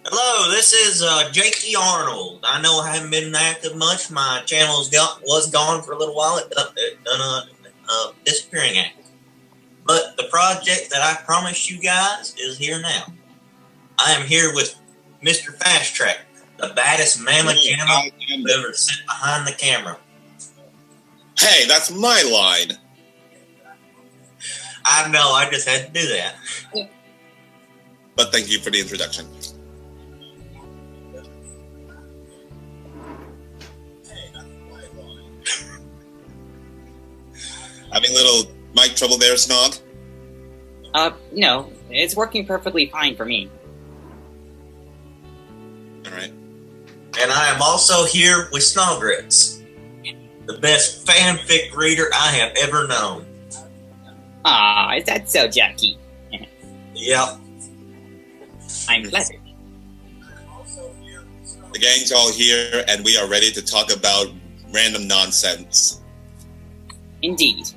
Hello, this is Jakee Arnold. I know I haven't been active much. My channel was gone for a little while. It done a disappearing act. But the project that I promised you guys is here now. I am here with Mr. Fasttrack, the baddest mamma jamma who ever sat behind the camera. Hey, that's my line. I know, I just had to do that. But thank you for the introduction. Having a little mic trouble there, Snog? No. It's working perfectly fine for me. Alright. And I am also here with Snogrits, the best fanfic reader I have ever known. Is that so, Jakee? Yep. I'm flattered. The gang's all here, and we are ready to talk about random nonsense. Indeed.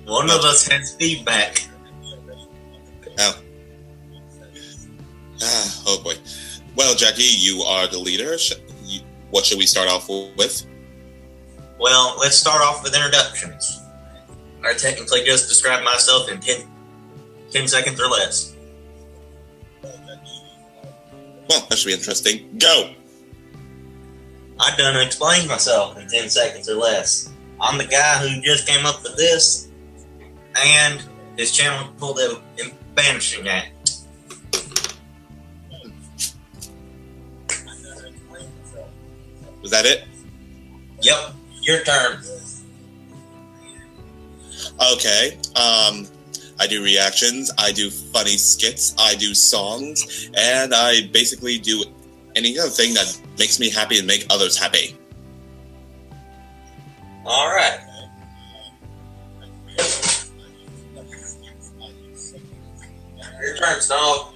One of us has feedback. Oh. Oh boy. Well, Jakee, you are the leader. What should we start off with? Well, let's start off with introductions. I technically just describe myself in 10 seconds or less. Well, that should be interesting. Go! I done explained myself in 10 seconds or less. I'm the guy who just came up with this, and his channel pulled the Banishing Act. Was that it? Yep, your turn. Okay. I do reactions, I do funny skits, I do songs, and I basically do any other thing that makes me happy and make others happy. Alright. Your turn, Snog.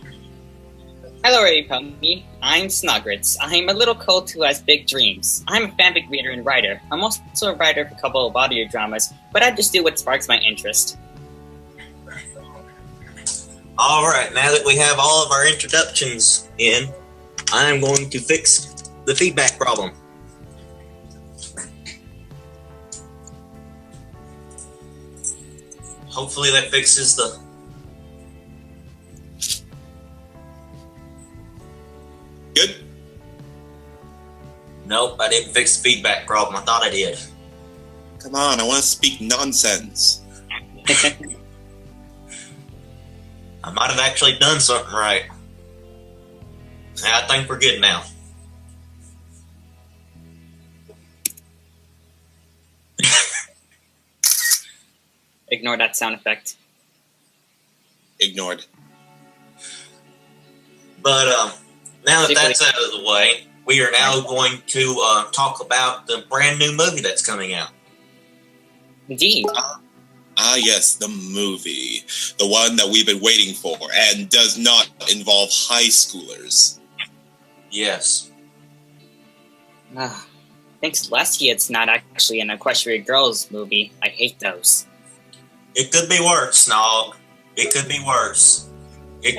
Hello, everybody. I'm Snogrits. I'm a little cold who has big dreams. I'm a fanfic reader and writer. I'm also a writer for a couple of audio dramas, but I just do what sparks my interest. Alright, now that we have all of our introductions in, I am going to fix the feedback problem. Hopefully that fixes the... Good? Nope, I didn't fix the feedback problem. I thought I did. Come on, I want to speak nonsense. I might have actually done something right. I think we're good now. Ignore that sound effect. Ignored. But now that that's out of the way, we are now going to talk about the brand new movie that's coming out. Indeed. Yes, the movie. The one that we've been waiting for, and does not involve high schoolers. Yes. Thanks to Leslie, it's not actually an Equestria Girls movie. I hate those. It could be worse, Snog. It could be worse. It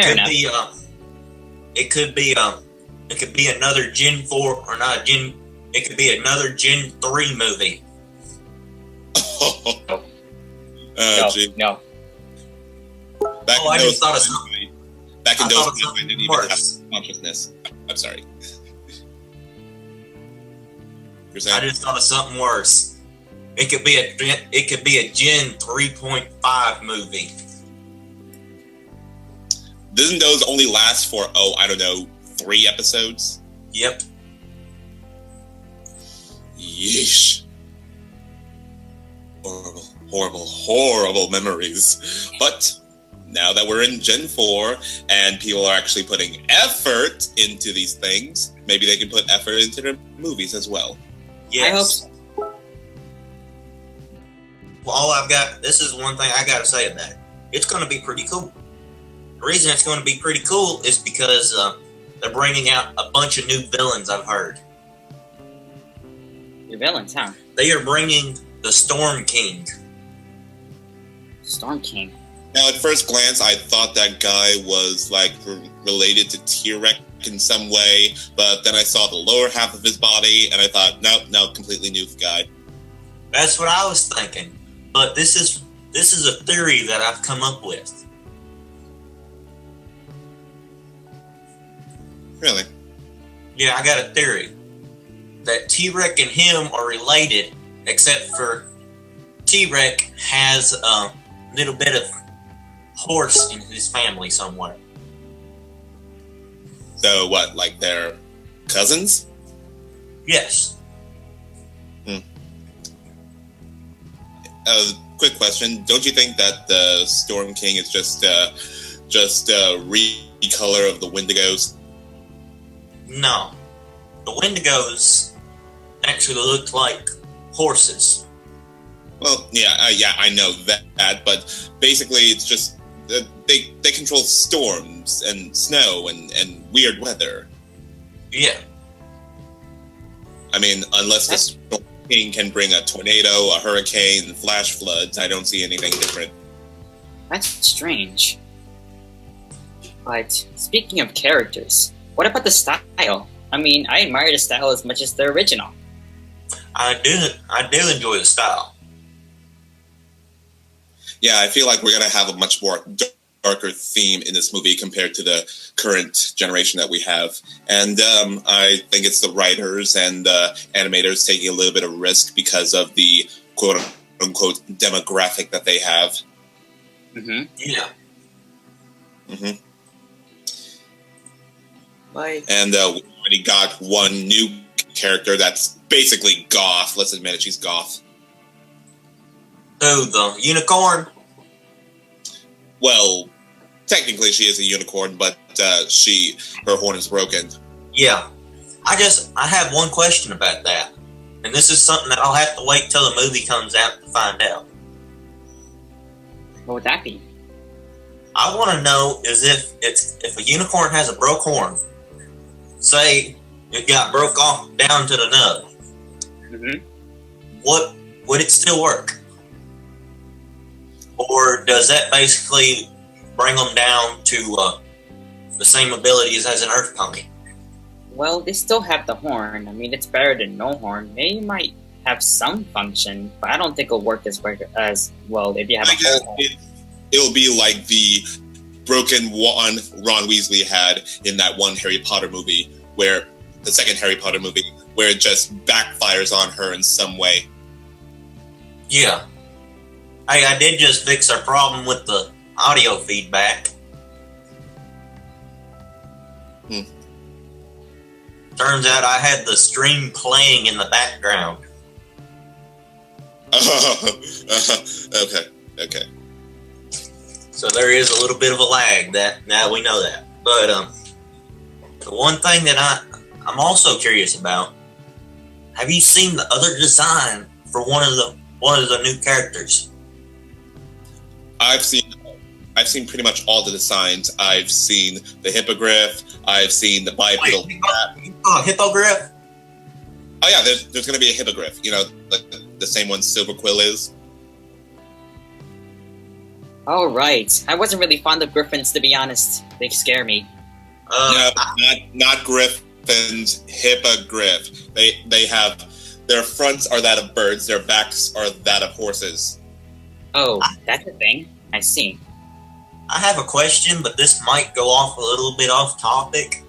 could be another Gen 4 or not Gen. It could be another Gen 3 movie. No. I just thought of something. Back in those days, I didn't even have worse. consciousness. I'm sorry. You're I saying? just thought of something worse. It could be a Gen 3.5 movie. Doesn't those only last for, 3 episodes? Yep. Yeesh. Horrible memories. But now that we're in Gen 4 and people are actually putting effort into these things, maybe they can put effort into their movies as well. Yes. I hope so. Well, this is one thing I gotta say about it. It's gonna be pretty cool. The reason it's gonna be pretty cool is because they're bringing out a bunch of new villains, I've heard. Your villains, huh? They are bringing the Storm King. Storm King. Now, at first glance, I thought that guy was like related to T-Rex in some way, but then I saw the lower half of his body, and I thought, no, completely new guy. That's what I was thinking. But this is a theory that I've come up with. Really? Yeah, I got a theory that T-Rex and him are related, except for T-Rex has a little bit of horse in his family somewhere. So what, like they're cousins? Yes. Quick question: don't you think that the Storm King is just a recolor of the Wendigos? No. The Wendigos actually look like horses. Well, yeah, I know that, but basically it's just they control storms and snow and weird weather. Yeah. I mean, unless the Storm King can bring a tornado, a hurricane, and flash floods, I don't see anything different. That's strange. But speaking of characters, what about the style? I mean, I admire the style as much as the original. I do enjoy the style. Yeah, I feel like we're going to have a much more darker theme in this movie compared to the current generation that we have. And I think it's the writers and animators taking a little bit of risk because of the quote-unquote demographic that they have. Mm-hmm. Yeah. Mm-hmm. Like, And we already got one new character that's basically goth. Let's admit it, she's goth. Who, the unicorn? Well, technically she is a unicorn, but her horn is broken. Yeah. I have one question about that. And this is something that I'll have to wait till the movie comes out to find out. what would that be? I want to know is if a unicorn has a broke horn, say it got broke off down to the nub, Mm-hmm. would it still work? Or does that basically bring them down to the same abilities as an Earth pony? Well, they still have the horn. I mean, it's better than no horn. They might have some function, but I don't think it'll work as well if you have I a guess whole horn. it'll be like the broken one Ron Weasley had in that one Harry Potter movie, where the second Harry Potter movie, where it just backfires on her in some way. Yeah. Hey, I did just fix our problem with the audio feedback. Turns out I had the stream playing in the background. Okay. So there is a little bit of a lag. That now we know that. But the one thing that I'm also curious about: have you seen the other design for one of the new characters? I've seen pretty much all the designs. I've seen the hippogriff. I've seen the bipedal. Hippogriff? Oh yeah, there's going to be a hippogriff. You know, the same one Silverquill is. Oh, right. I wasn't really fond of griffins, to be honest. They scare me. No, not griffins. Hippogriff. They have their fronts are that of birds. Their backs are that of horses. Oh, that's a thing. I see. I have a question, but this might go off a little bit off topic.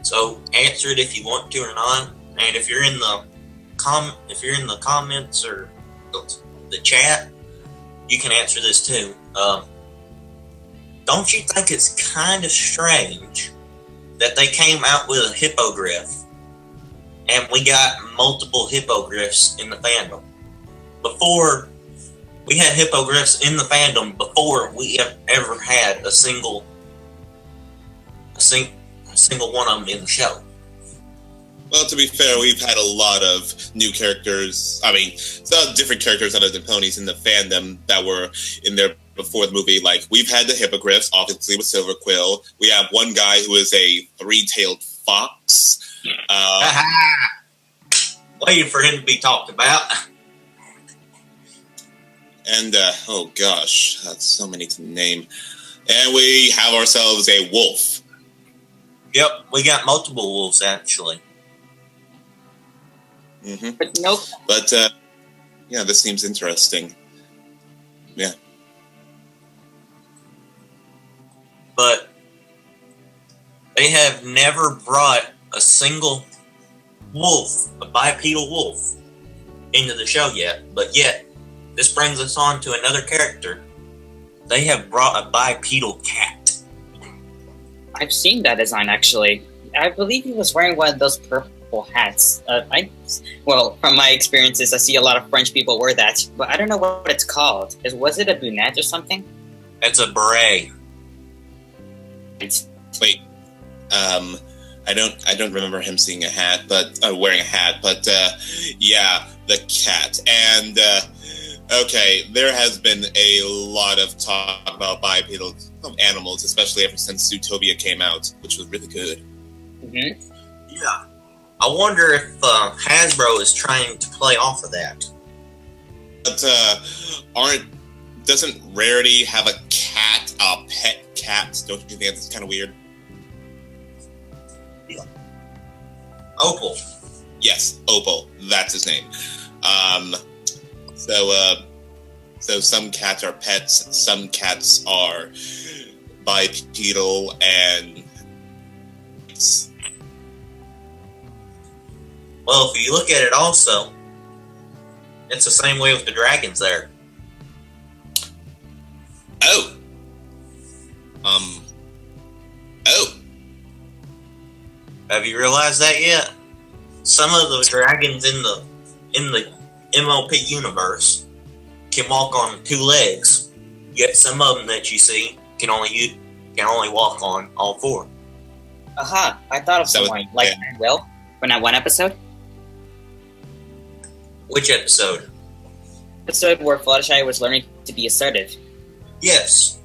So answer it if you want to or not. And if you're in the comments or the chat, you can answer this too. Don't you think it's kind of strange that they came out with a hippogriff and we got multiple hippogriffs in the fandom? Before, we had hippogriffs in the fandom before we have ever had a single one of them in the show. Well, to be fair, we've had a lot of new characters. I mean, some different characters other than ponies in the fandom that were in there before the movie. Like, we've had the hippogriffs, obviously, with Silverquill. We have one guy who is a three-tailed fox. Waiting for him to be talked about. And, oh gosh, that's so many to name. And we have ourselves a wolf. Yep, we got multiple wolves, actually. Mm-hmm. But nope. But, yeah, this seems interesting. Yeah. But they have never brought a single wolf, a bipedal wolf, into the show yet. But yet, this brings us on to another character. They have brought a bipedal cat. I've seen that design, actually. I believe he was wearing one of those purple hats. Well, from my experiences, I see a lot of French people wear that, but I don't know what it's called. Was it a brunette or something? It's a beret. Wait, I don't remember him seeing a hat, but wearing a hat. But yeah, the cat. And okay, there has been a lot of talk about bipedal animals, especially ever since Zootopia came out, which was really good. Mm-hmm. Yeah, I wonder if Hasbro is trying to play off of that. But doesn't Rarity have a cat, a pet cat? Don't you think that's kind of weird? Yeah. Opal. Yes, Opal. That's his name. So some cats are pets, some cats are bipedal, and well, if you look at it also, it's the same way with the dragons there. Oh. Have you realized that yet? Some of the dragons in the MLP universe can walk on 2 legs, yet some of them that you see can only walk on all 4. Aha, I thought of someone, like Will, from that one episode. Which episode? Episode where Fluttershy was learning to be assertive. Yes.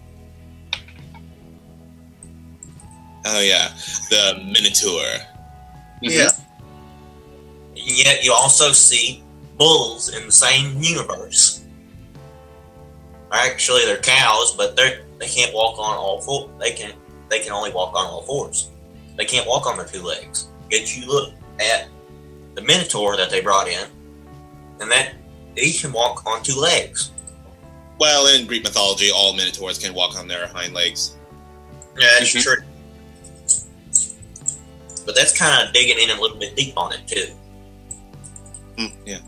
Oh yeah, the Minotaur. Mm-hmm. Yeah. And yet you also see bulls in the same universe. Actually, they're cows, but they can't walk on all 4. They can only walk on all 4s. They can't walk on their 2 legs. Yet you look at the Minotaur that they brought in, and that he can walk on 2 legs. Well, in Greek mythology, all Minotaurs can walk on their hind legs. Yeah, that's true. But that's kind of digging in a little bit deep on it too. Yeah.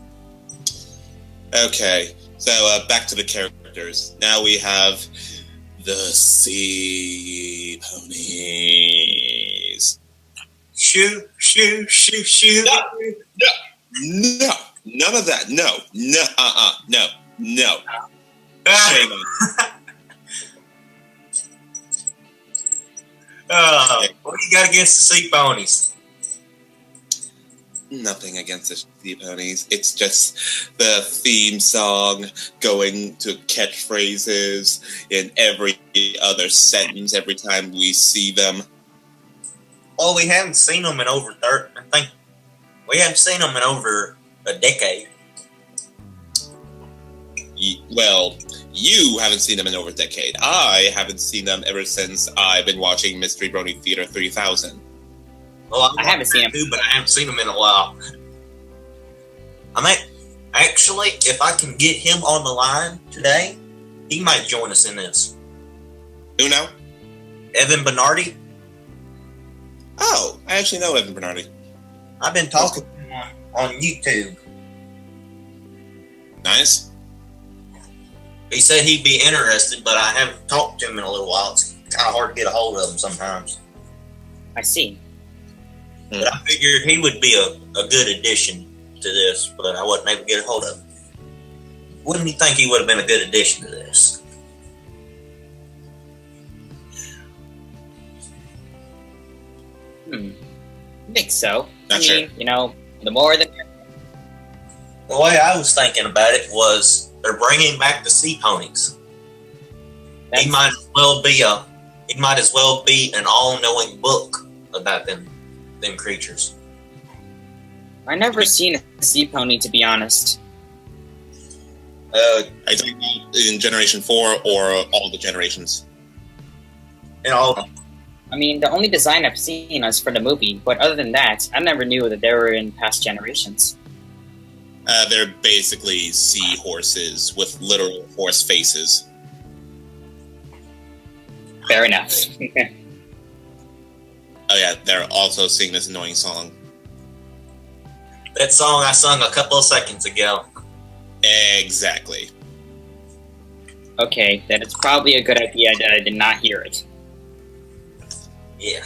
Okay, so back to the characters. Now we have the sea ponies. Shoo, shoo, shoo, shoo. No, none of that. No, no. Shame on you. What do you got against the sea ponies? Nothing against the sea ponies. It's just the theme song going to catchphrases in every other sentence every time we see them. Well, we haven't seen them in over we haven't seen them in over a decade. Well, you haven't seen them in over a decade. I haven't seen them ever since I've been watching Mystery Brony Theater 3000. Well, I haven't seen them too, but I haven't seen them in a while. Actually, if I can get him on the line today, he might join us in this. Who now? Evan Bernardi. Oh, I actually know Evan Bernardi. I've been talking to him on YouTube. Nice. He said he'd be interested, but I haven't talked to him in a little while. It's kind of hard to get a hold of him sometimes. I see. But I figured he would be a good addition to this, but I wasn't able to get a hold of him. Wouldn't you think he would have been a good addition to this? I think so. Not sure. The more the... The way I was thinking about it was they're bringing back the sea ponies. He might as well be an all-knowing book about them creatures. I've never seen a sea pony, to be honest. Are you talking about in Generation 4 or all the generations? And all. I mean, the only design I've seen is for the movie, but other than that, I never knew that they were in past generations. They're basically seahorses with literal horse faces. Fair enough. Oh yeah, they're also singing this annoying song. That song I sung a couple of seconds ago. Exactly. Okay, then it's probably a good idea that I did not hear it. Yeah.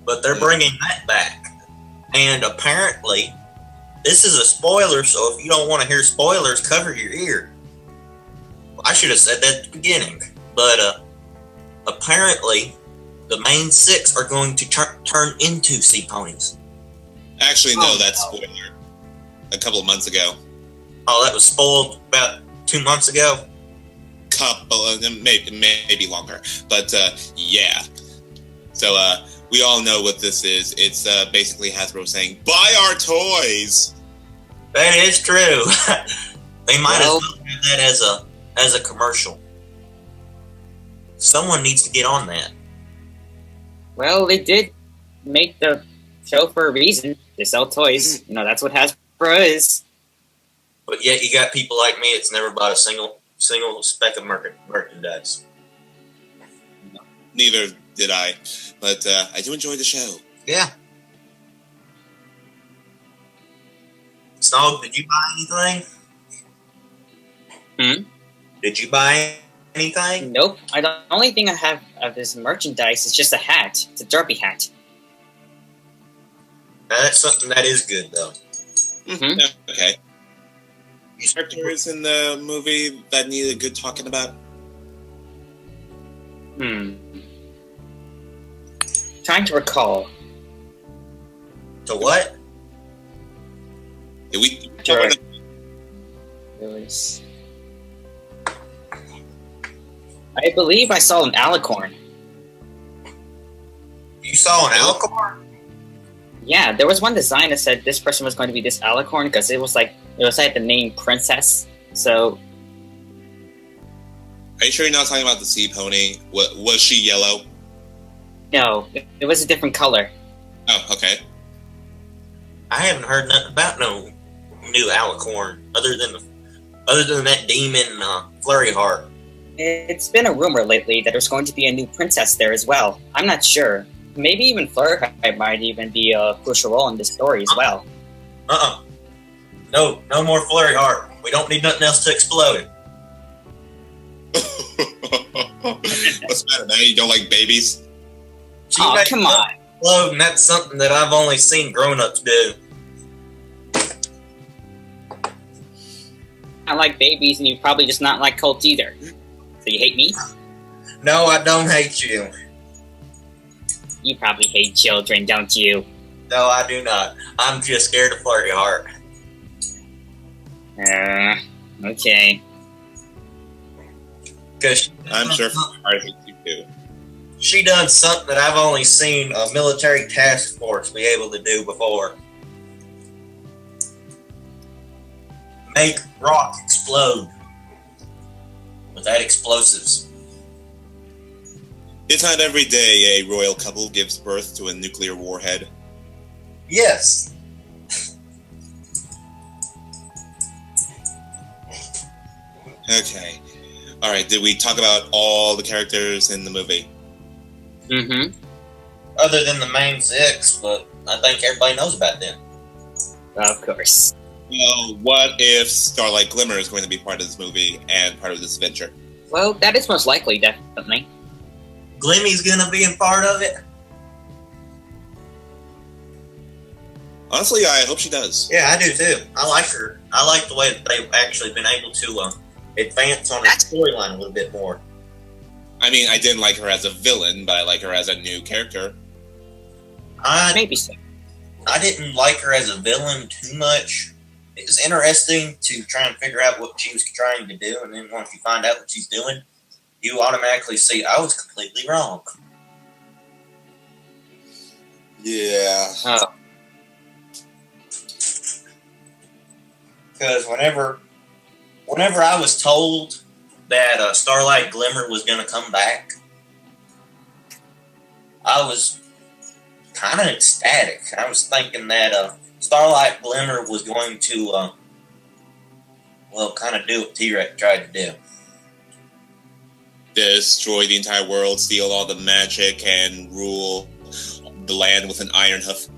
But they're bringing that back. And apparently, this is a spoiler, so if you don't want to hear spoilers, cover your ear. I should have said that at the beginning. But apparently, the main 6 are going to turn into sea ponies. Actually, no, that's spoiler. A couple of months ago. Oh, that was spoiled about 2 months ago? Couple of them, maybe longer. But, yeah. So, we all know what this is. It's basically Hasbro saying, buy our toys! That is true. They might as well do that as a commercial. Someone needs to get on that. Well, they did make the show for a reason. To sell toys. You know, that's what Hasbro is. But yet you got people like me that's never bought a single speck of merchandise. Neither did I. But I do enjoy the show. Yeah. Snog, did you buy anything? Did you buy anything? Nope. The only thing I have of this merchandise is just a hat. It's a derby hat. That's something that is good, though. Mm-hmm. Okay. Characters in the movie that needed good talking about? Trying to recall. To what? Did we Sure. There was... I believe I saw an alicorn. You saw an alicorn? Yeah, there was one design that said this person was going to be this alicorn because it was like the name Princess. So, are you sure you're not talking about the sea pony? Was she yellow? no, it was a different color. Oh, okay. I haven't heard nothing about no new alicorn other than that demon Flurry Heart. It's been a rumor lately that there's going to be a new princess there as well. I'm not sure. Maybe even Flurry might even be a crucial role in this story as well. No more Flurry Heart. We don't need nothing else to explode. What's the matter, man? You don't like babies? Oh, come on. Explode, and that's something that I've only seen grown-ups do. I like babies, and you probably just not like cults either. So you hate me? No, I don't hate you. You probably hate children, don't you? No, I do not. I'm just scared of Flurry Heart. Okay. Because I'm sure I hate you too. she done something that I've only seen a military task force be able to do before. Make rock explode without explosives. It's not every day a royal couple gives birth to a nuclear warhead. Yes. Okay. Alright, did we talk about all the characters in the movie? Mm-hmm. Other than the main 6, but I think everybody knows about them. Of course. Well, what if Starlight Glimmer is going to be part of this movie and part of this adventure? Well, that is most likely, definitely. Glimmy's gonna be a part of it? Honestly, I hope she does. Yeah, I do too. I like her. I like the way that they've actually been able to advance on her storyline a little bit more. I mean, I didn't like her as a villain, but I like her as a new character. Maybe so. I didn't like her as a villain too much. It was interesting to try and figure out what she was trying to do, and then once you find out what she's doing, you automatically see I was completely wrong. Yeah. Because whenever whenever I was told that Starlight Glimmer was going to come back, I was kind of ecstatic. I was thinking that Starlight Glimmer was going to, kind of do what T-Rex tried to do. Destroy the entire world, steal all the magic, and rule the land with an iron hoof.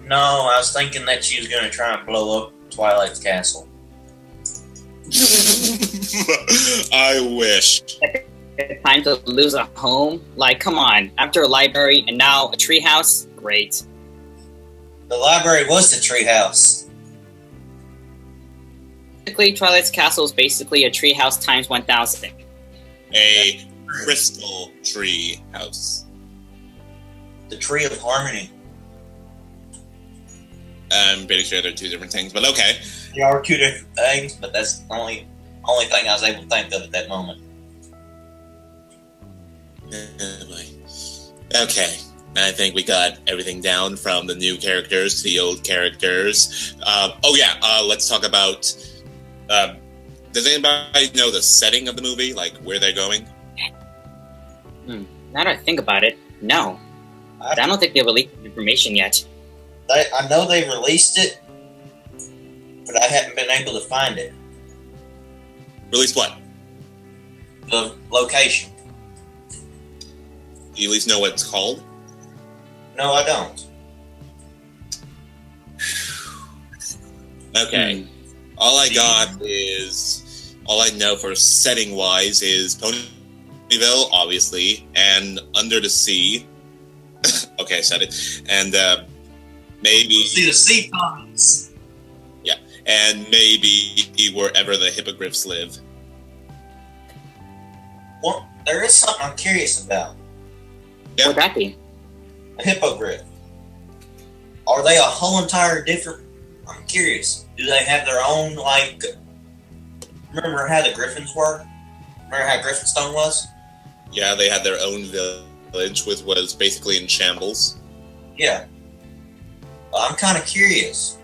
No, I was thinking that she was going to try and blow up Twilight's castle. I wish. Time to lose a home? Like, come on. After a library and now a treehouse? Great. The library was the treehouse. Basically, Twilight's castle is basically a treehouse times 1,000. A crystal tree house. The Tree of Harmony. I'm pretty sure they're two different things, but okay. They are two different things, but that's the only thing I was able to think of at that moment. Okay, I think we got everything down from the new characters to the old characters. Let's talk about... does anybody know the setting of the movie? Like, where they're going? Now that I think about it, no. I don't think they've released information yet. I know they released it, but I haven't been able to find it. Release what? The location. Do you at least know what it's called? No, I don't. Okay. All I know for setting wise is Ponyville, obviously, and Under the Sea. Okay, I said it. And maybe See the sea ponies. Yeah, and maybe wherever the hippogriffs live. Well, there is something I'm curious about. Yep. What would that be? A hippogriff. Are they a whole entire different? I'm curious. Do they have their own, like... Remember how the Griffins were? Remember how Griffinstone was? Yeah, they had their own village, which was basically in shambles. Yeah. I'm kind of curious.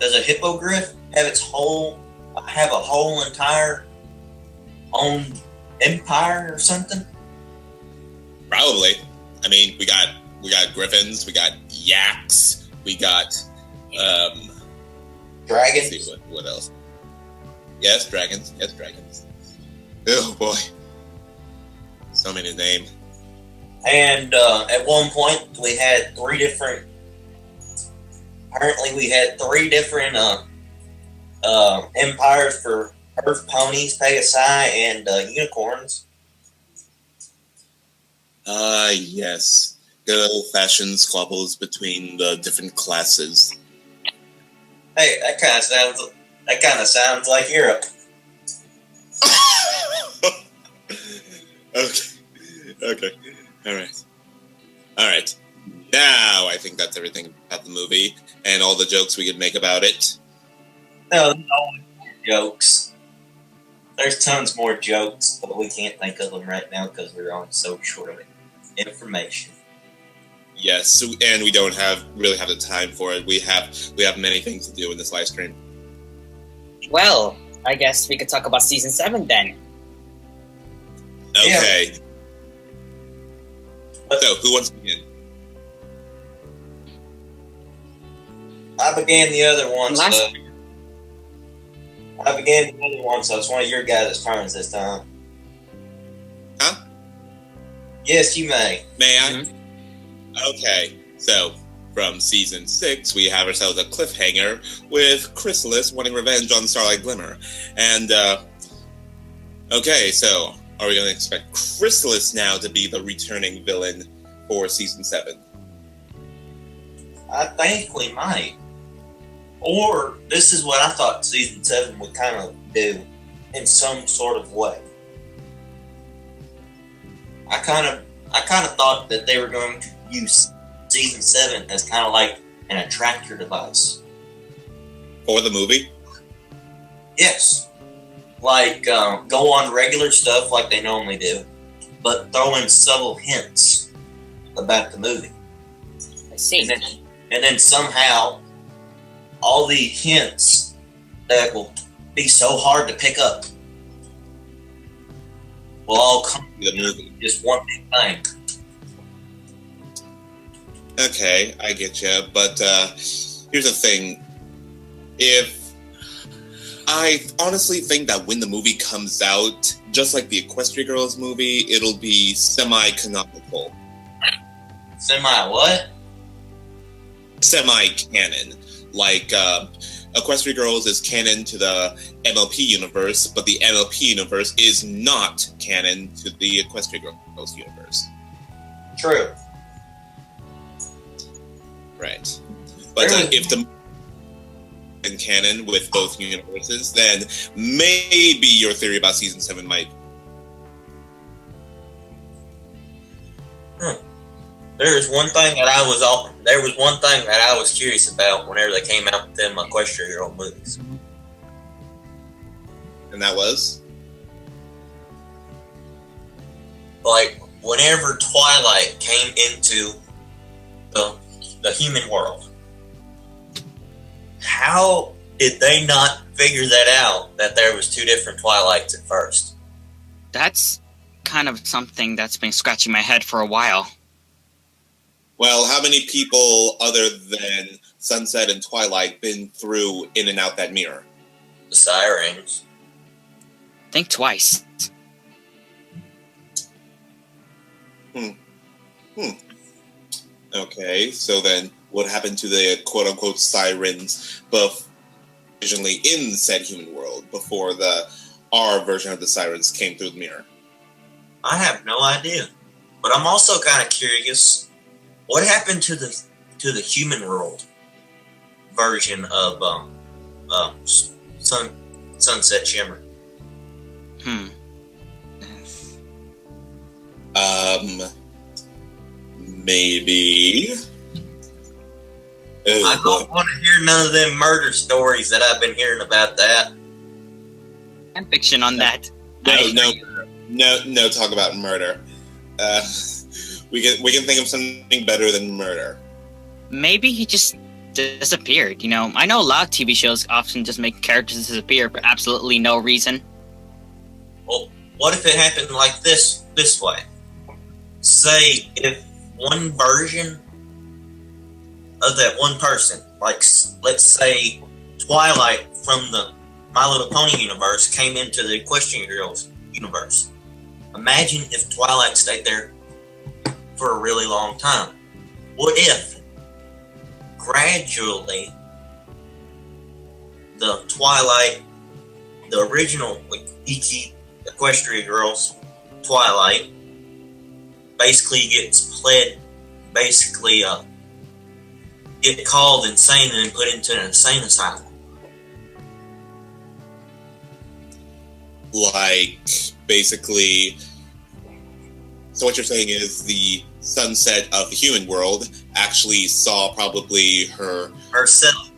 Does a hippogriff have a whole entire own empire or something? Probably. I mean, we got griffins, we got yaks, we got Dragons? let's see what else. Yes, dragons. Oh boy. So many to name. And at one point we had three different empires for Earth ponies, Pegasi, and unicorns. Yes. Good old-fashioned squabbles between the different classes. Hey, that kind of sounds like Europe. Okay. Alright. Now I think that's everything about the movie and all the jokes we could make about it. No jokes. There's tons more jokes, but we can't think of them right now because we're on so short of information. Yes, and we don't really have the time for it. We have many things to do in this live stream. Well, I guess we could talk about Season 7 then. Okay. Yeah. So, who wants to begin? I began the other one, so it's one of your guys' turns this time. Huh? Yes, you may. May I? Mhm. Okay, so from Season 6, we have ourselves a cliffhanger with Chrysalis wanting revenge on Starlight Glimmer. And, okay, so are we going to expect Chrysalis now to be the returning villain for Season 7? I think we might. Or this is what I thought Season 7 would kind of do in some sort of way. I kind of thought that they were going to use Season 7 as kind of like an attractor device. For the movie? Yes. Like, go on regular stuff like they normally do, but throw in subtle hints about the movie. I see. And then somehow, all the hints that will be so hard to pick up. Will all come The movie. just one big thing. Okay, I get you, but here's the thing. I honestly think that when the movie comes out, just like the Equestria Girls movie, it'll be semi-canonical. Semi-what? Semi-canon. Like, Equestria Girls is canon to the MLP universe, but the MLP universe is not canon to the Equestria Girls universe. True. Right. But if the in canon with both universes, then maybe your theory about season 7 might. There was one thing that I was curious about whenever they came out with them Equestria Girl movies. And that was? Like, whenever Twilight came into the human world, how did they not figure that out, that there was two different Twilights at first? That's kind of something that's been scratching my head for a while. Well, how many people other than Sunset and Twilight been through in and out that mirror? The Sirens. Think twice. Okay, so then what happened to the quote-unquote sirens originally in said human world before our version of the sirens came through the mirror? I have no idea. But I'm also kind of curious, what happened to the human world version of Sunset Shimmer? Maybe. I don't want to hear none of them murder stories that I've been hearing about that. Fan fiction on that. No talk about murder. We can think of something better than murder. Maybe he just disappeared, you know. I know a lot of TV shows often just make characters disappear for absolutely no reason. Well, what if it happened like this way? Say, if one version of that one person, like, let's say Twilight from the My Little Pony universe came into the Equestria Girls universe. Imagine if Twilight stayed there for a really long time. What if gradually the Twilight, the original Equestria Girls Twilight, basically gets get called insane and put into an insane asylum? Like, basically, so what you're saying is the Sunset of the human world actually saw probably herself,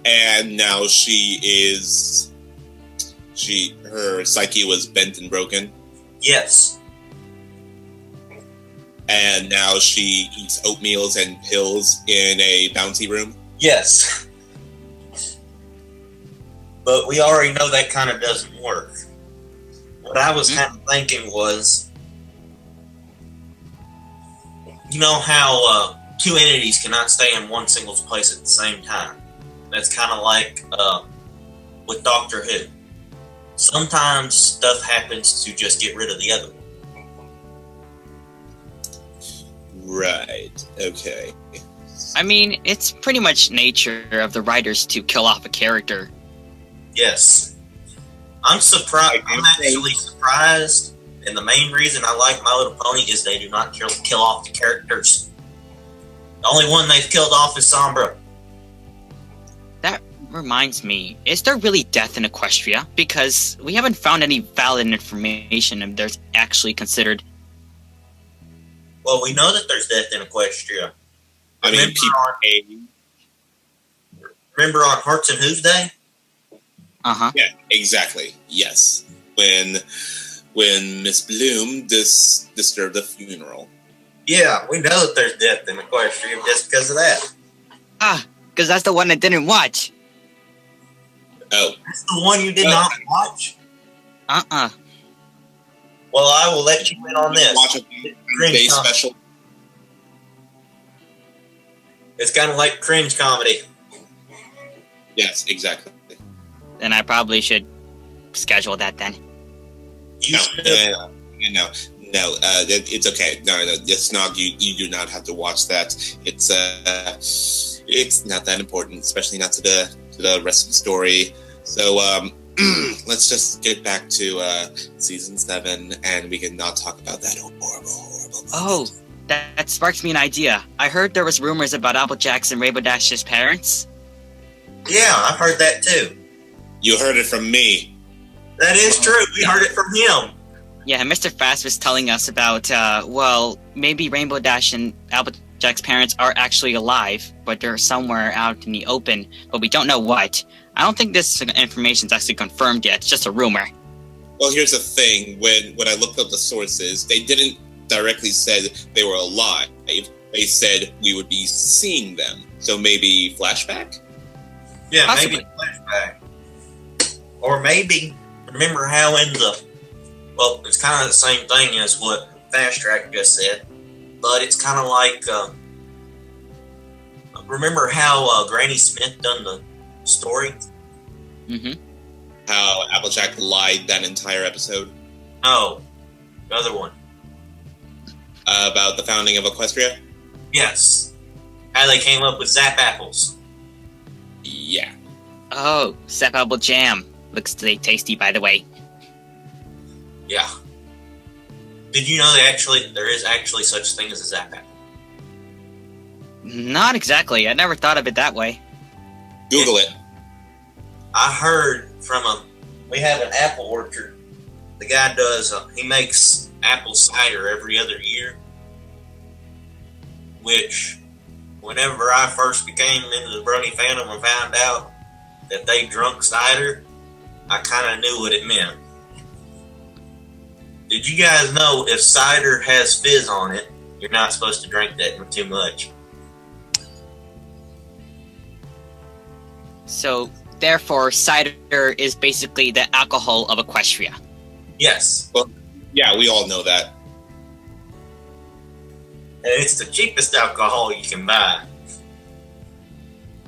and now her psyche was bent and broken. Yes. And now she eats oatmeals and pills in a bouncy room? Yes. But we already know that kind of doesn't work. What I was kind of thinking was, you know how two entities cannot stay in one single place at the same time? That's kind of like with Doctor Who. Sometimes stuff happens to just get rid of the other one. Right, okay. I mean, it's pretty much nature of the writers to kill off a character. Yes. I'm surprised. I'm actually surprised, and the main reason I like My Little Pony is they do not kill off the characters. The only one they've killed off is Sombra. That reminds me, is there really death in Equestria? Because we haven't found any valid information if there's actually considered. Well, we know that there's death in Equestria. Remember on Hearts and Who's Day? Uh-huh. Yeah, exactly. Yes. When Miss Bloom disturbed the funeral. Yeah, we know that there's death in Equestria just because of that. Ah, because that's the one I didn't watch. Oh. That's the one you did not watch? Uh-uh. Well, I will let you in on this. Watch a day special. It's kind of like cringe comedy. Yes, exactly. Then I probably should schedule that then. No, it's okay. No, it's not. You do not have to watch that. It's not that important, especially not to the rest of the story. So let's just get back to season 7, and we can not talk about that horrible. Oh, that sparks me an idea. I heard there was rumors about Applejack's and Rainbow Dash's parents. Yeah, I've heard that too. You heard it from me. That is true. We heard it from him. Yeah, Mr. Fast was telling us about, maybe Rainbow Dash and Applejack's parents are actually alive, but they're somewhere out in the open, but we don't know what. I don't think this information's actually confirmed yet. It's just a rumor. Well, here's the thing. When I looked up the sources, they didn't directly say they were alive. They said we would be seeing them. So maybe flashback? Yeah, Possibly. maybe flashback. Or maybe, remember how well, it's kind of the same thing as what Fasttrack just said, but it's kind of like, remember how Granny Smith done the story? Mm-hmm. How Applejack lied that entire episode? No, the other one. About the founding of Equestria? Yes. How they came up with Zap Apples. Yeah. Oh, Zap Apple Jam. Looks really tasty, by the way. Yeah. Did you know there is actually such thing as a Zap Apple? Not exactly. I never thought of it that way. Google it. I heard we have an apple orchard. The guy he makes apple cider every other year. Which, whenever I first became into the Brony fandom and found out that they drunk cider, I kind of knew what it meant. Did you guys know if cider has fizz on it, you're not supposed to drink that too much? So, therefore, cider is basically the alcohol of Equestria. Yes. Well, yeah, we all know that. And it's the cheapest alcohol you can buy.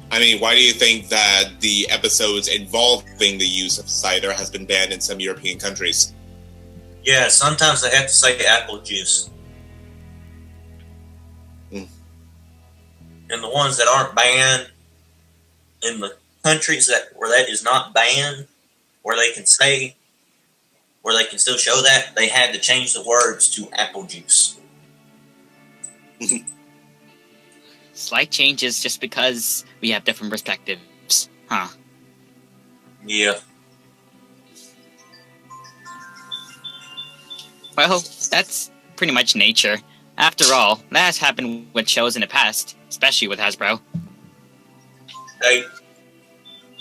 I mean, why do you think that the episodes involving the use of cider has been banned in some European countries? Yeah, sometimes they have to say apple juice. Mm. And the ones that aren't banned, in the countries where that is not banned, where they can still show that, they had to change the words to apple juice. Slight changes just because we have different perspectives. Huh. Yeah. Well, that's pretty much nature. After all, that has happened with shows in the past, especially with Hasbro. Hey,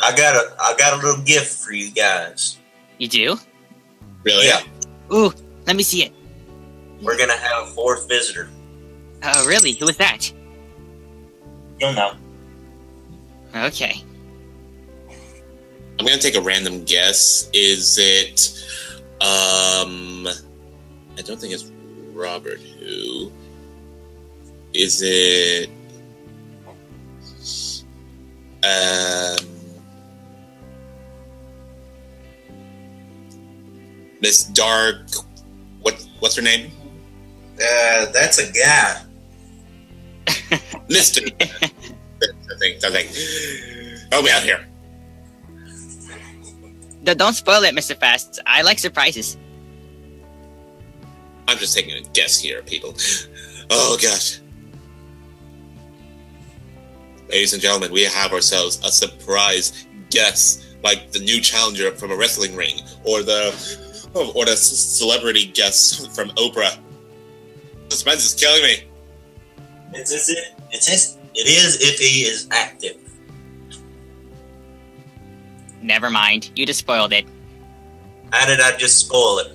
I got a little gift for you guys. You do? Really? Yeah. Ooh, let me see it. We're gonna have a 4th visitor. Oh, really? Who is that? You'll know. Okay. I'm gonna take a random guess. Is it, I don't think it's Robert Who. Is it, Miss Dark, what's her name? That's a guy. Mister. Something. Help me out here. Don't spoil it, Mr. Fast. I like surprises. I'm just taking a guess here, people. Oh, gosh. Ladies and gentlemen, we have ourselves a surprise guest, like the new challenger from a wrestling ring, or the celebrity guest from Oprah. Suspense is killing me. It is if he is active. Never mind. You just spoiled it. How did I just spoil it?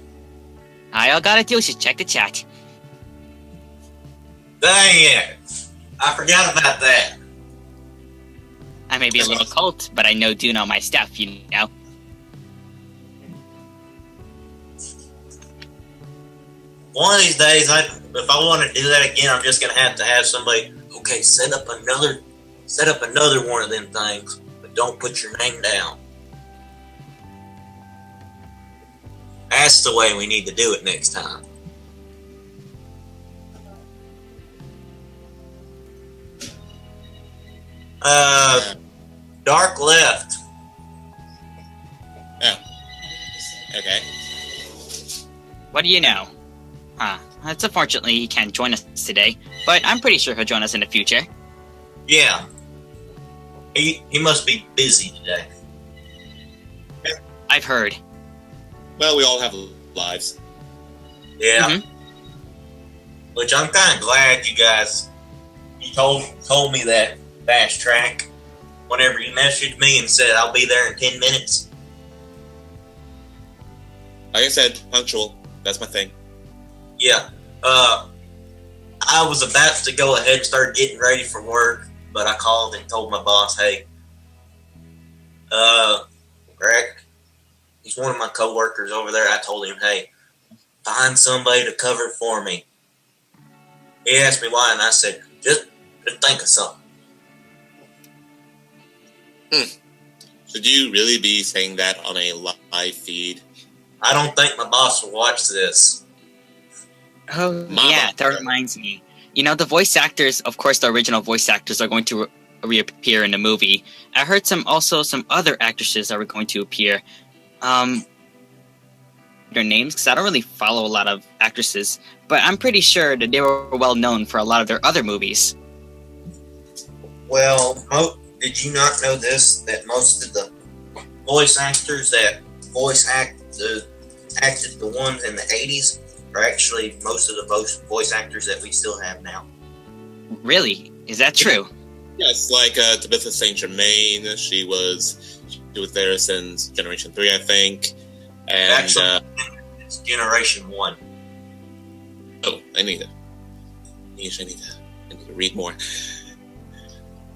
All I gotta do is just check the chat. Dang it! I forgot about that. I may be a little cult, but I do know my stuff, you know. One of these days, if I want to do that again, I'm just gonna have to have somebody. Okay, set up another one of them things, but don't put your name down. That's the way we need to do it next time. Dark left. Oh. Okay. What do you know? It's unfortunately he can't join us today, but I'm pretty sure he'll join us in the future. Yeah. He must be busy today. I've heard. Well, we all have lives. Yeah. Mm-hmm. Which I'm kind of glad you told me that Fasttrack whenever you messaged me and said I'll be there in 10 minutes. Like I said, punctual. That's my thing. Yeah. I was about to go ahead and start getting ready for work, but I called and told my boss, hey, Greg, he's one of my coworkers over there. I told him, hey, find somebody to cover for me. He asked me why, and I said, just think of something. Should you really be saying that on a live feed? I don't think my boss will watch this. Oh, Mama. yeah, that reminds me. You know, the voice actors, of course, the original voice actors are going to reappear in the movie. I heard some other actresses are going to appear. Their names, because I don't really follow a lot of actresses, but I'm pretty sure that they were well known for a lot of their other movies. Well, did you not know this? That most of the voice actors that acted the ones in the 80s are actually most of the voice actors that we still have now. Really? Is that true? Yes, like Tabitha St. Germain. She was there since Generation 3, I think. And Actually, it's Generation 1. oh, I need to read more.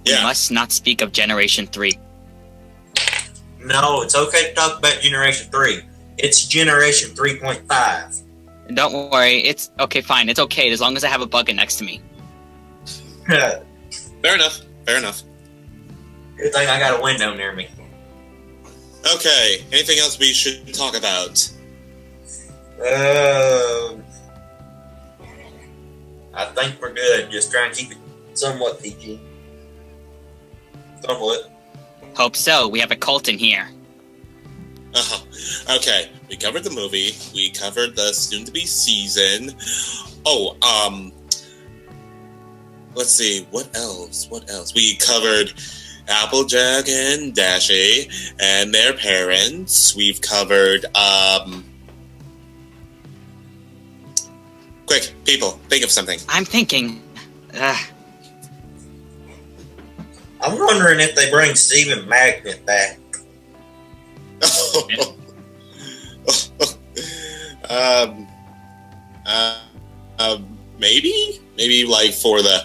We Yeah. must not speak of Generation 3. No, it's okay to talk about Generation 3. It's Generation 3.5. Don't worry, it's okay, fine, it's okay, as long as I have a bucket next to me. Fair enough. Good thing I got a window near me. Okay, anything else we should talk about? I think we're good. Just try and keep it somewhat PG. Somewhat. Hope so, we have a cult in here. Okay, we covered the movie. We covered the soon-to-be season. Let's see, what else? We covered Applejack and Dashy and their parents. We've covered, quick, people, think of something. I'm thinking, I'm wondering if they bring Stephen Magnet back. Maybe like for the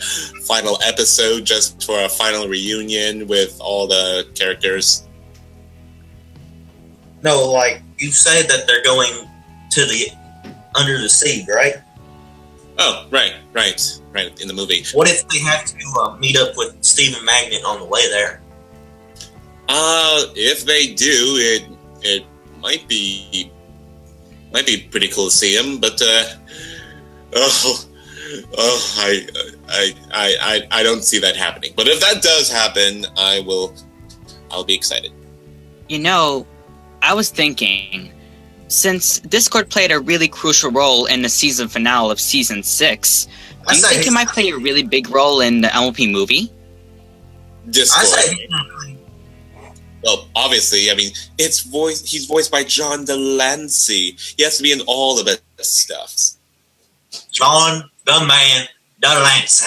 final episode, just for a final reunion with all the characters. No, like you said that they're going to the under the sea, right? Oh, right, in the movie. What if they have to meet up with Stephen Magnet on the way there? If they do, it might be pretty cool to see him, but I don't see that happening. But if that does happen, I'll be excited. you know, I was thinking, since Discord played a really crucial role in the season finale of Season 6, do you think it might play a really big role in the MLP movie? Discord. Well, obviously, I mean, he's voiced by John Delancey. He has to be in all the best stuff. John the Man Delancey.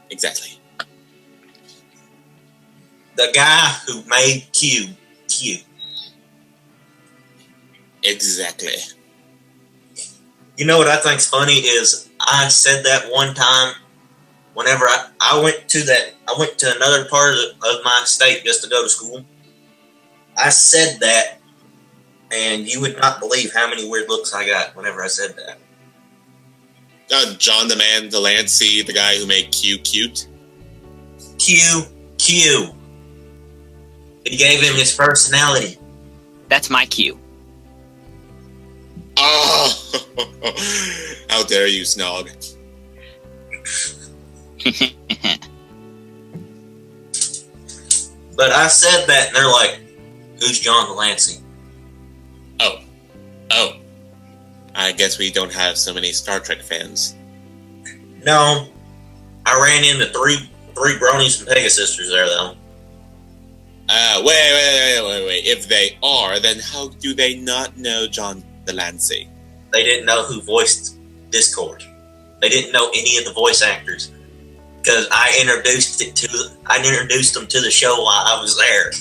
Exactly. The guy who made Q. Exactly. You know what I think's funny is I said that one time whenever I went to another part of my state just to go to school. I said that, and you would not believe how many weird looks I got whenever I said that. John the Man Delancey, the guy who made Q cute. Q. It gave him his personality. That's my cue. Oh, how dare you, Snog. But I said that, and they're like, "Who's John Delancey?" Oh. I guess we don't have so many Star Trek fans. No, I ran into three bronies and Pegasisters there, though. Wait. If they are, then how do they not know John Delancey? They didn't know who voiced Discord. They didn't know any of the voice actors because I introduced them to the show while I was there.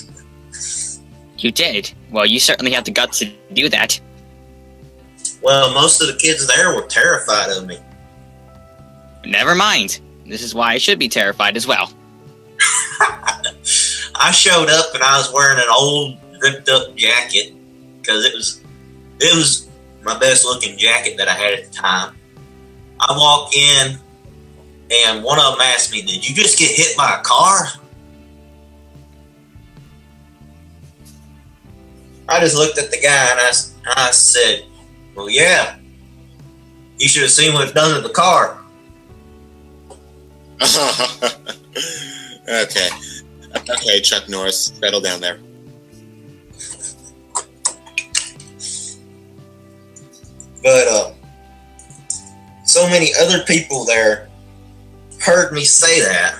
You did? Well, you certainly have the guts to do that. Well, most of the kids there were terrified of me. Never mind. This is why I should be terrified as well. I showed up and I was wearing an old ripped up jacket because it was my best looking jacket that I had at the time. I walk in and one of them asked me, "Did you just get hit by a car?" I just looked at the guy and I said, "Well, yeah. You should have seen what it done to the car." Okay, Chuck Norris, settle down there. But so many other people there heard me say that,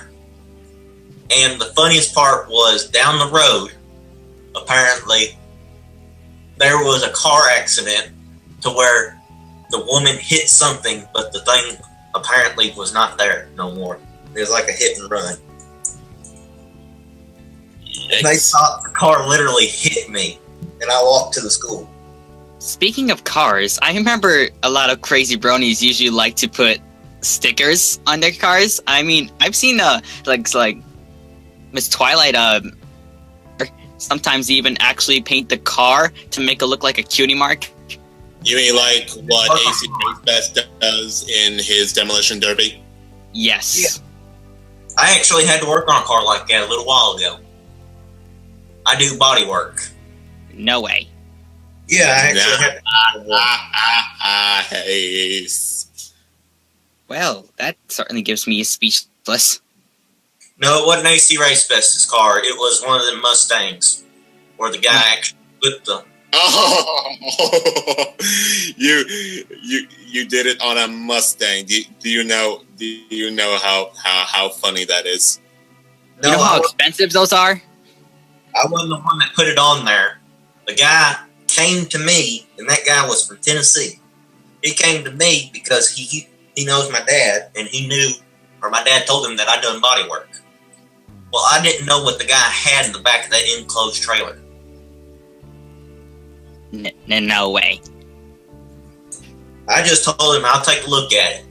and the funniest part was down the road, apparently, there was a car accident to where the woman hit something, but the thing apparently was not there no more. It was like a hit and run. They thought the car literally hit me, and I walked to the school. Speaking of cars, I remember a lot of crazy bronies usually like to put stickers on their cars. I mean, I've seen like Miss Twilight sometimes even actually paint the car to make it look like a cutie mark. You mean like what AC Best does in his Demolition Derby? Yes. Yeah. I actually had to work on a car like that a little while ago. I do body work. No way. Yeah, I actually had to. Nice. Well, that certainly gives me a speechless. No, it wasn't AC Race Best's car. It was one of the Mustangs, where the guy actually put the. Oh, you did it on a Mustang. Do you know how funny that is? No, You know how expensive those are? I wasn't the one that put it on there. The guy came to me, and that guy was from Tennessee. He came to me because he knows my dad, and he knew, or my dad told him that I done body work. Well, I didn't know what the guy had in the back of that enclosed trailer. No way. I just told him I'll take a look at it.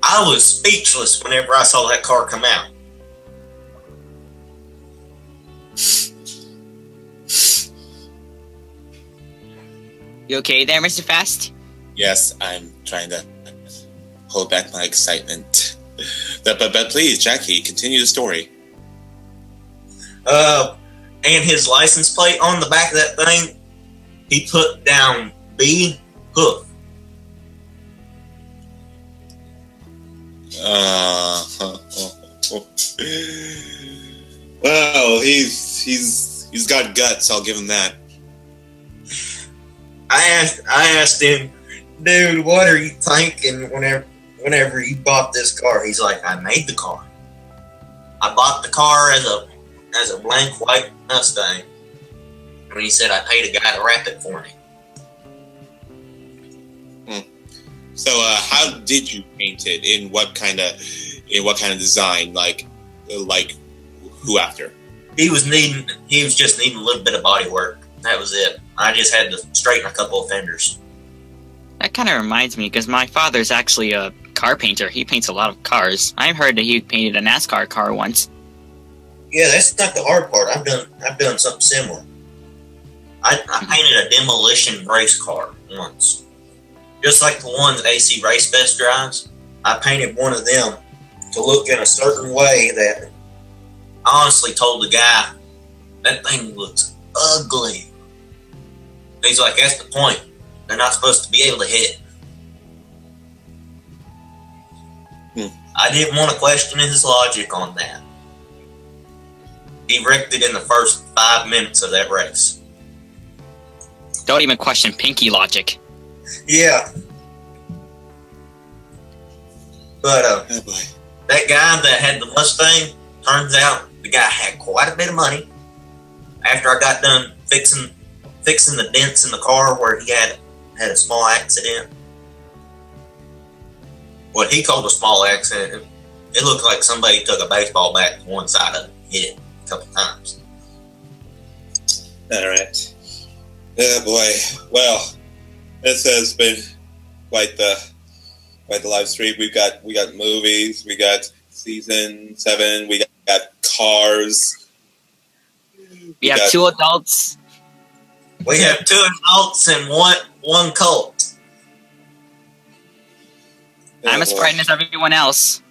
I was speechless whenever I saw that car come out. You okay there, Mr. Fast? Yes, I'm trying to hold back my excitement. But please, Jakee, continue the story. And his license plate on the back of that thing, he put down B Hoof. Well, he's got guts. I'll give him that. I asked him, "Dude, what are you thinking whenever you bought this car?" He's like, "I made the car. I bought the car as a blank white Mustang." And he said I paid a guy to wrap it for me. So, how did you paint it? In what kind of design? Like who after? He was just needing a little bit of body work. That was it. I just had to straighten a couple of fenders. That kind of reminds me, because my father's actually a car painter. He paints a lot of cars. I've heard that he painted a NASCAR car once. Yeah, that's not the hard part. I've done something similar. I painted a demolition race car once. Just like the one that AC Race Best drives. I painted one of them to look in a certain way that I honestly told the guy, that thing looks ugly. And he's like, that's the point. They're not supposed to be able to hit. I didn't want to question his logic on that. He wrecked it in the first 5 minutes of that race. Don't even question Pinky logic. Yeah. But Oh boy. that guy that had the Mustang, turns out the guy had quite a bit of money. After I got done fixing the dents in the car where he had a small accident. What he called a small accident, it looked like somebody took a baseball bat to one side of it and hit it a couple times. All right. Oh boy. Well, this has been quite the live stream. We got movies. We got season 7. We got cars. We have 2 adults. We have 2 adults and one cult. I'm as frightened as everyone else.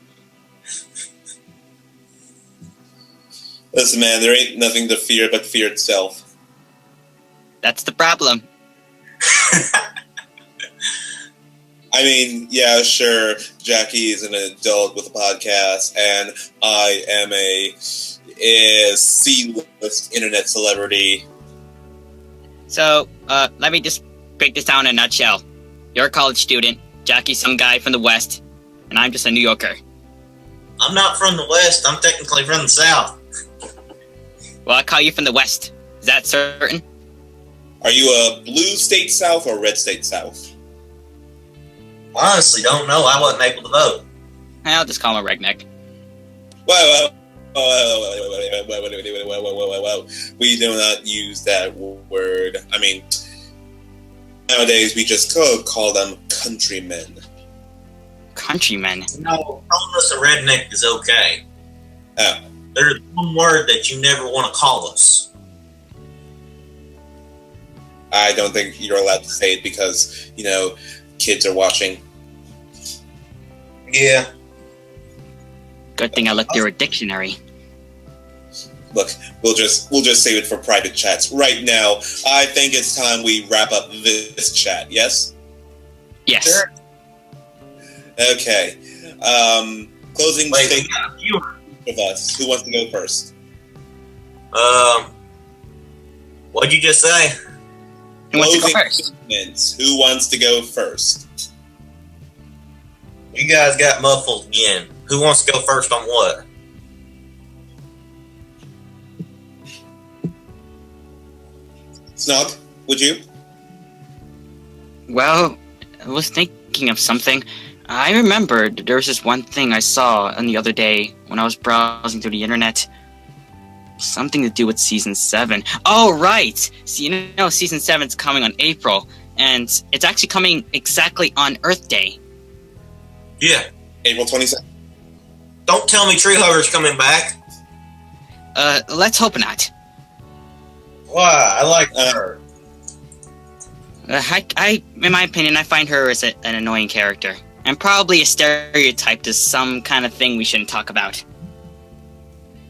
Listen, man, there ain't nothing to fear but fear itself. That's the problem. I mean, yeah, sure, Jakee is an adult with a podcast, and I am a C-list internet celebrity. So, let me just break this down in a nutshell. You're a college student, Jakee's some guy from the West, and I'm just a New Yorker. I'm not from the West. I'm technically from the South. Well, I call you from the West. Is that certain? Are you a blue state South or red state South? I honestly don't know. I wasn't able to vote. I'll just call him a redneck. Whoa. We do not use that word. I mean, nowadays we just call them countrymen. Countrymen? No, calling us a redneck is okay. Oh. There's one word that you never want to call us. I don't think you're allowed to say it because, kids are watching. Yeah. Good thing I looked through a dictionary. Look, we'll just save it for private chats. Right now, I think it's time we wrap up this chat, yes? Yes. Sure. Okay. Closing Wait, statement with us. Who wants to go first? What'd you just say? Who wants to go Closing first? statements. Who wants to go first? You guys got muffled again. Who wants to go first on what? Snog, would you? Well, I was thinking of something. I remembered there was this one thing I saw on the other day when I was browsing through the internet. Something to do with Season 7. Oh, right! So, Season 7's coming on April, and it's actually coming exactly on Earth Day. Yeah. April 22nd. Don't tell me Treehugger's coming back. Let's hope not. Why? I like her. I, in my opinion, I find her as an annoying character. And probably a stereotype to some kind of thing we shouldn't talk about.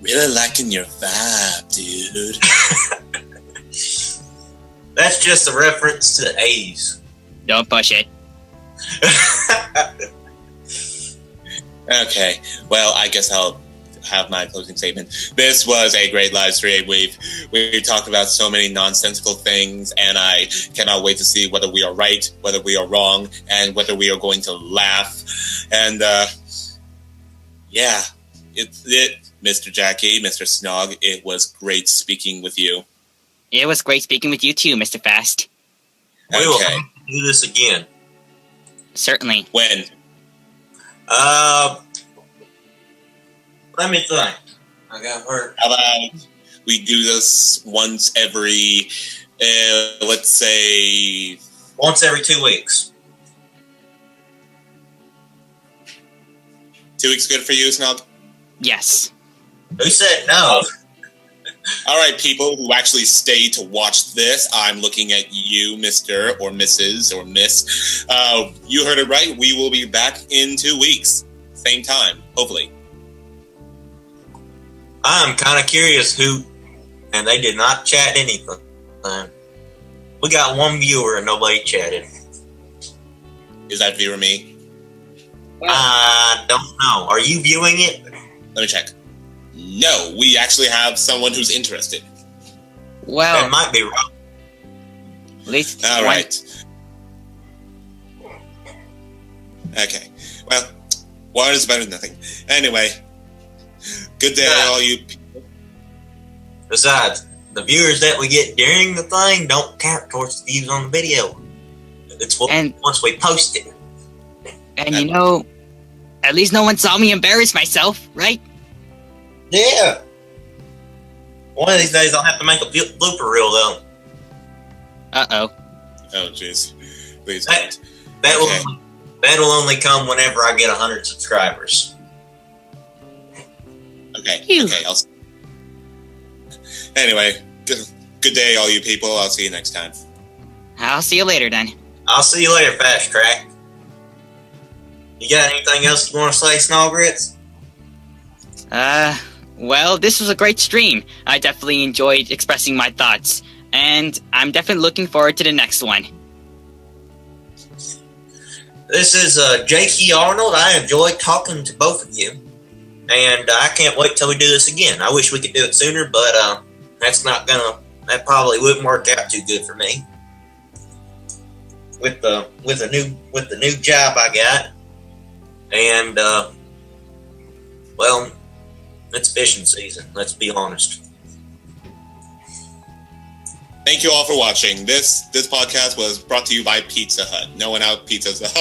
Really liking your vibe, dude. That's just a reference to the 80s. Don't push it. Okay, well, I guess I'll have my closing statement. This was a great live stream. We talked about so many nonsensical things, and I cannot wait to see whether we are right, whether we are wrong, and whether we are going to laugh. And yeah, it's it, Mr. Jakee, Mr. Snog. It was great speaking with you. It was great speaking with you too, Mr. Fast. We will Okay, do this again. Certainly. when? Let me think. I got hurt. How about we do this once every, let's say, Once every 2 weeks. 2 weeks good for you, Snog? Yes. Who said no? All right, people who actually stay to watch this, I'm looking at you, Mr. or Mrs. or Miss. You heard it right. We will be back in 2 weeks. Same time, hopefully. I'm kind of curious who, and they did not chat anything. We got 1 viewer and nobody chatted. Is that viewer me? I don't know. Are you viewing it? Let me check. No, we actually have someone who's interested. Well, That might be wrong. at least All one- right. Okay. Well, one is better than nothing. Anyway, good day, Yeah. all you people. Besides, the viewers that we get during the thing don't count towards the views on the video. It's And- once we post it. And you know, at least no one saw me embarrass myself, right? Yeah. One of these days I'll have to make a blooper reel though. Uh-oh. Oh, jeez. Please That- don't. That Okay. that'll only come whenever I get 100 subscribers. Okay. Phew. Okay. Anyway, good day, all you people. I'll see you next time. I'll see you later then. I'll see you later, Fasttrack. You got anything else you want to say, Snowgrits? Well, this was a great stream. I definitely enjoyed expressing my thoughts, and I'm definitely looking forward to the next one. This is Jakee Arnold. I enjoyed talking to both of you, and I can't wait till we do this again. I wish we could do it sooner, but that probably wouldn't work out too good for me with the new job I got, and well, it's fishing season. Let's be honest. Thank you all for watching. This podcast was brought to you by Pizza Hut. No one out Pizza Hut.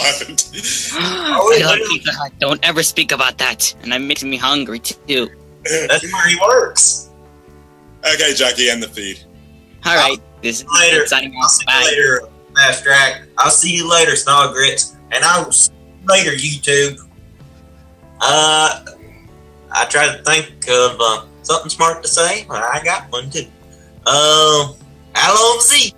I love Pizza Hut. Don't ever speak about that. And that makes me hungry too. That's where he works. Okay, Jakee, end the feed. Alright, this is Later. signing I'll off. see Bye. you later, Fasttrack. I'll see you later, Snowgrits. And I will see you later, YouTube. I tried to think of something smart to say, but I got one too. Hello, Z.